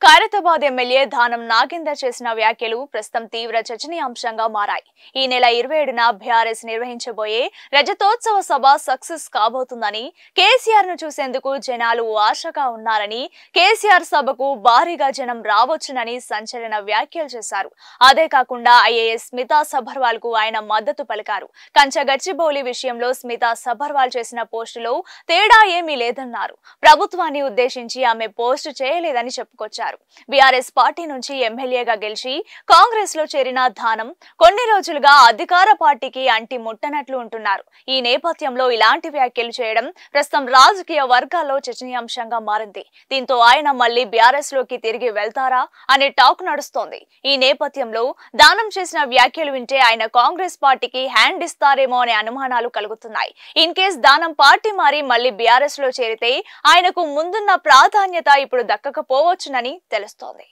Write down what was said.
Khairatabad MLA Danam Nagender చేసిన వ్యాఖ్యలు ప్రస్తుతం తీవ్ర చర్చనీయాంశంగా మారాయి. ఈ నెల 27న బీఆర్ఎస్ నిర్వహించబోయే రజతోత్సవ సభ సక్సెస్ కాబోతుందని, కేసీఆర్ ను చూసేందుకు జనాలు ఆశగా ఉన్నారని, కేసీఆర్ సభకు భారీగా జనం రావచ్చునని సంచలన వ్యాఖ్యలు చేశారు. అదే కాకుండా ఐఏఎస్ స్మితా సబర్వాల్ కు ఆయన మద్దతు పలికారు. కంచగచ్చిబౌలి విషయంలో స్మితా సబర్వాల్ చేసిన పోస్టులో తేడా ఏమీ లేదన్నారు. ప్రభుత్వాన్ని ఉద్దేశించి ఆమె పోస్టు చేయలేదని చెప్పుకొచ్చారు. బీఆర్ఎస్ పార్టీ నుంచి ఎమ్మెల్యేగా గెలిచి కాంగ్రెస్ లో చేరిన దానం కొన్ని రోజులుగా అధికార పార్టీకి అంటి ముట్టనట్లు ఉంటున్నారు. ఈ నేపథ్యంలో ఇలాంటి వ్యాఖ్యలు చేయడం ప్రస్తుతం రాజకీయ వర్గాల్లో చర్చనీయాంశంగా మారింది. దీంతో ఆయన మళ్లీ బీఆర్ఎస్ లోకి తిరిగి వెళ్తారా అనే టాక్ నడుస్తోంది. ఈ నేపథ్యంలో దానం చేసిన వ్యాఖ్యలు వింటే ఆయన కాంగ్రెస్ పార్టీకి హ్యాండ్ ఇస్తారేమో అనే అనుమానాలు కలుగుతున్నాయి. ఇన్ కేస్ దానం పార్టీ మారి మళ్లీ బీఆర్ఎస్ లో చేరితే ఆయనకు ముందున్న ప్రాధాన్యత ఇప్పుడు దక్కకపోవచ్చునని తెలుస్తోంది.